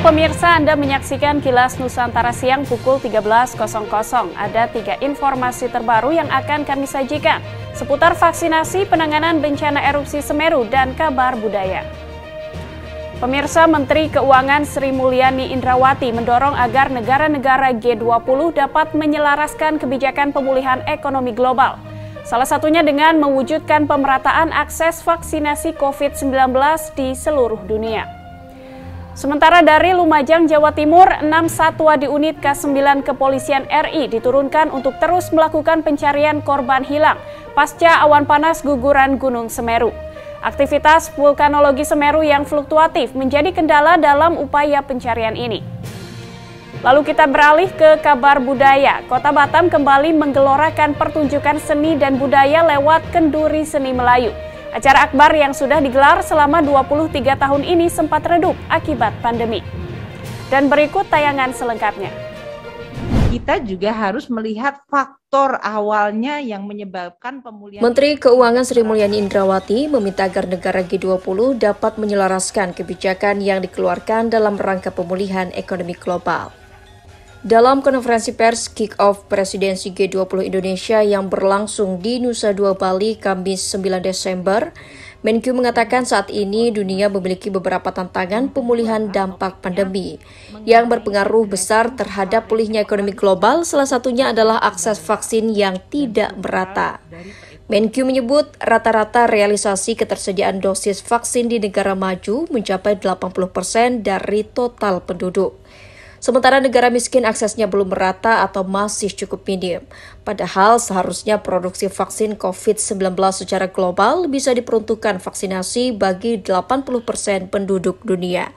pemirsa, Anda menyaksikan Kilas Nusantara siang pukul 13.00. Ada 3 informasi terbaru yang akan kami sajikan seputar vaksinasi, penanganan bencana erupsi Semeru, dan kabar budaya. Pemirsa, Menteri Keuangan Sri Mulyani Indrawati mendorong agar negara-negara G20 dapat menyelaraskan kebijakan pemulihan ekonomi global. Salah satunya dengan mewujudkan pemerataan akses vaksinasi COVID-19 di seluruh dunia. Sementara dari Lumajang, Jawa Timur, 6 satwa di unit K9 Kepolisian RI diturunkan untuk terus melakukan pencarian korban hilang pasca awan panas guguran Gunung Semeru. Aktivitas vulkanologi Semeru yang fluktuatif menjadi kendala dalam upaya pencarian ini. Lalu kita beralih ke kabar budaya. Kota Batam kembali menggelorakan pertunjukan seni dan budaya lewat kenduri seni Melayu. Acara akbar yang sudah digelar selama 23 tahun ini sempat redup akibat pandemi. Dan berikut tayangan selengkapnya. Kita juga harus melihat faktor awalnya yang menyebabkan pemulihan. Menteri Keuangan Sri Mulyani Indrawati meminta agar negara G20 dapat menyelaraskan kebijakan yang dikeluarkan dalam rangka pemulihan ekonomi global. Dalam konferensi pers kick-off presidensi G20 Indonesia yang berlangsung di Nusa Dua Bali Kamis 9 Desember, Menkyu mengatakan saat ini dunia memiliki beberapa tantangan pemulihan dampak pandemi yang berpengaruh besar terhadap pulihnya ekonomi global, salah satunya adalah akses vaksin yang tidak merata. Menkyu menyebut rata-rata realisasi ketersediaan dosis vaksin di negara maju mencapai 80% dari total penduduk. Sementara negara miskin aksesnya belum merata atau masih cukup minim. Padahal seharusnya produksi vaksin COVID-19 secara global bisa diperuntukkan vaksinasi bagi 80% penduduk dunia.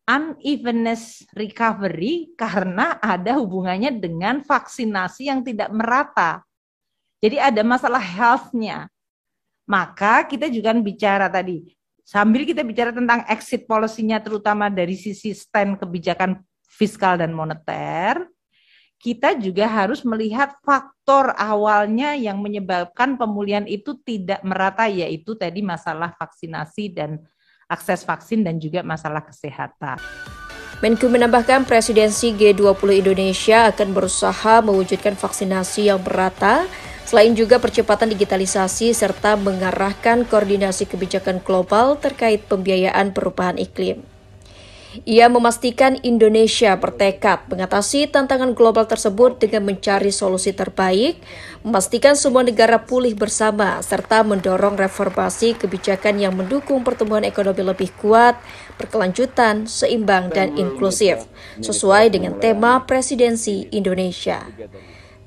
Unevenness recovery karena ada hubungannya dengan vaksinasi yang tidak merata. Jadi ada masalah health-nya. Maka kita juga bicara tadi, sambil kita bicara tentang exit policy-nya terutama dari sisi stand kebijakan fiskal dan moneter, kita juga harus melihat faktor awalnya yang menyebabkan pemulihan itu tidak merata, yaitu tadi masalah vaksinasi dan akses vaksin dan juga masalah kesehatan. Menkyu menambahkan presidensi G20 Indonesia akan berusaha mewujudkan vaksinasi yang merata, selain juga percepatan digitalisasi serta mengarahkan koordinasi kebijakan global terkait pembiayaan perubahan iklim. Ia memastikan Indonesia bertekad mengatasi tantangan global tersebut dengan mencari solusi terbaik, memastikan semua negara pulih bersama, serta mendorong reformasi kebijakan yang mendukung pertumbuhan ekonomi lebih kuat, berkelanjutan, seimbang, dan inklusif, sesuai dengan tema Presidensi Indonesia.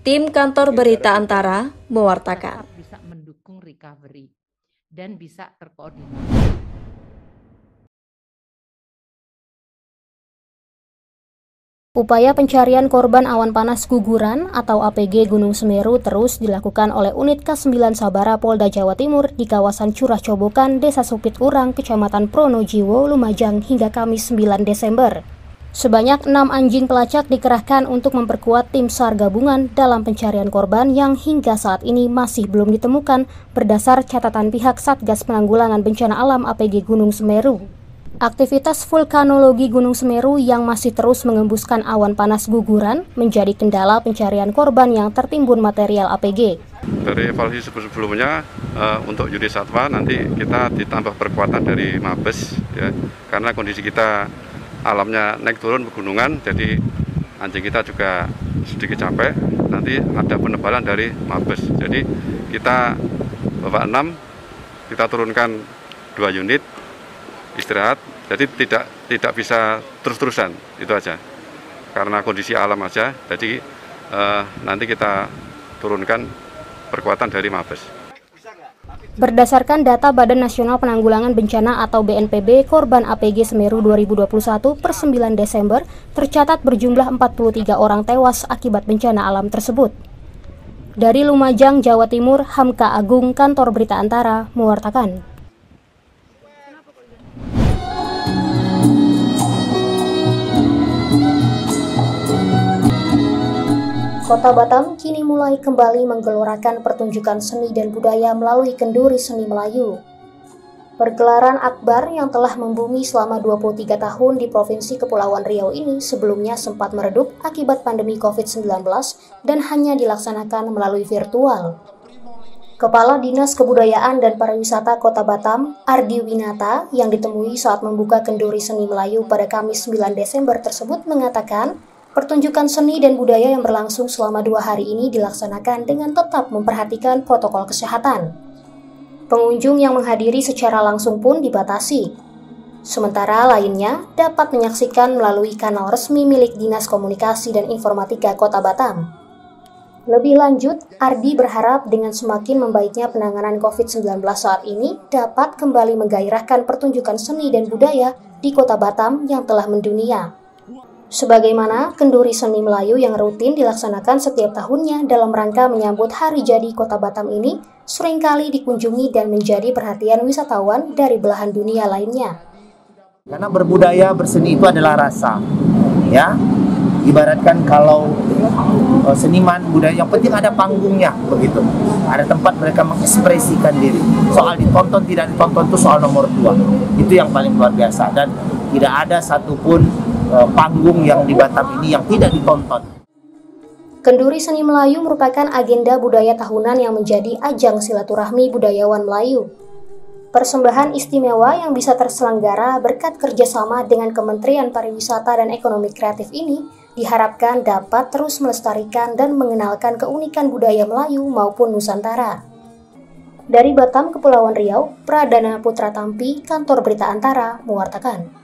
Tim Kantor Berita Antara mewartakan. Bisa mendukung recovery dan bisa terkoordinasi. Upaya pencarian korban awan panas guguran atau APG Gunung Semeru terus dilakukan oleh unit K9 Sabara Polda Jawa Timur di kawasan Curah Cobokan, Desa Supit Urang, Kecamatan Pronojiwo, Lumajang hingga Kamis 9 Desember. Sebanyak 6 anjing pelacak dikerahkan untuk memperkuat tim SAR gabungan dalam pencarian korban yang hingga saat ini masih belum ditemukan berdasar catatan pihak Satgas Penanggulangan Bencana Alam APG Gunung Semeru. Aktivitas vulkanologi Gunung Semeru yang masih terus mengembuskan awan panas guguran menjadi kendala pencarian korban yang tertimbun material APG. Dari evaluasi sebelumnya untuk unit satwa nanti kita ditambah perkuatan dari Mabes ya, karena kondisi kita alamnya naik turun pegunungan, jadi anjing kita juga sedikit capek. Nanti ada penebalan dari Mabes, jadi kita bawa 6, kita turunkan 2 unit istirahat, jadi tidak bisa terus-terusan, itu aja karena kondisi alam aja. Jadi nanti kita turunkan perkuatan dari Mabes. Berdasarkan data Badan Nasional Penanggulangan Bencana atau BNPB, korban APG Semeru 2021 per 9 Desember tercatat berjumlah 43 orang tewas akibat bencana alam tersebut. Dari Lumajang, Jawa Timur, Hamka Agung, Kantor Berita Antara mewartakan. Kota Batam kini mulai kembali menggelorakan pertunjukan seni dan budaya melalui kenduri seni Melayu. Pergelaran akbar yang telah membumi selama 23 tahun di Provinsi Kepulauan Riau ini sebelumnya sempat meredup akibat pandemi COVID-19 dan hanya dilaksanakan melalui virtual. Kepala Dinas Kebudayaan dan Pariwisata Kota Batam, Ardi Winata, yang ditemui saat membuka kenduri seni Melayu pada Kamis 9 Desember tersebut mengatakan, pertunjukan seni dan budaya yang berlangsung selama 2 hari ini dilaksanakan dengan tetap memperhatikan protokol kesehatan. Pengunjung yang menghadiri secara langsung pun dibatasi. Sementara lainnya dapat menyaksikan melalui kanal resmi milik Dinas Komunikasi dan Informatika Kota Batam. Lebih lanjut, Ardi berharap dengan semakin membaiknya penanganan COVID-19 saat ini dapat kembali menggairahkan pertunjukan seni dan budaya di Kota Batam yang telah mendunia. Sebagaimana kenduri seni Melayu yang rutin dilaksanakan setiap tahunnya dalam rangka menyambut hari jadi Kota Batam ini seringkali dikunjungi dan menjadi perhatian wisatawan dari belahan dunia lainnya. Karena berbudaya, berseni itu adalah rasa, ya. Ibaratkan kalau seniman budaya, yang penting ada panggungnya, begitu. Ada tempat mereka mengekspresikan diri. Soal ditonton tidak ditonton itu soal nomor 2. Itu yang paling luar biasa, dan tidak ada satupun panggung yang di Batam ini yang tidak ditonton. Kenduri Seni Melayu merupakan agenda budaya tahunan yang menjadi ajang silaturahmi budayawan Melayu. Persembahan istimewa yang bisa terselenggara berkat kerjasama dengan Kementerian Pariwisata dan Ekonomi Kreatif ini diharapkan dapat terus melestarikan dan mengenalkan keunikan budaya Melayu maupun Nusantara. Dari Batam, Kepulauan Riau, Pradana Putra Tampi, Kantor Berita Antara, mewartakan.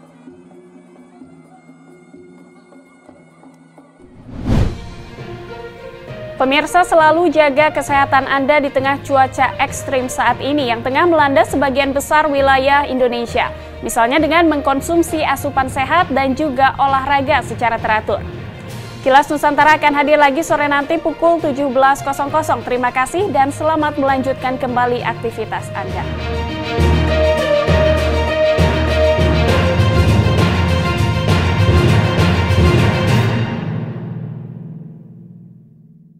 Pemirsa, selalu jaga kesehatan Anda di tengah cuaca ekstrim saat ini yang tengah melanda sebagian besar wilayah Indonesia. Misalnya dengan mengkonsumsi asupan sehat dan juga olahraga secara teratur. Kilas Nusantara akan hadir lagi sore nanti pukul 17.00. Terima kasih dan selamat melanjutkan kembali aktivitas Anda.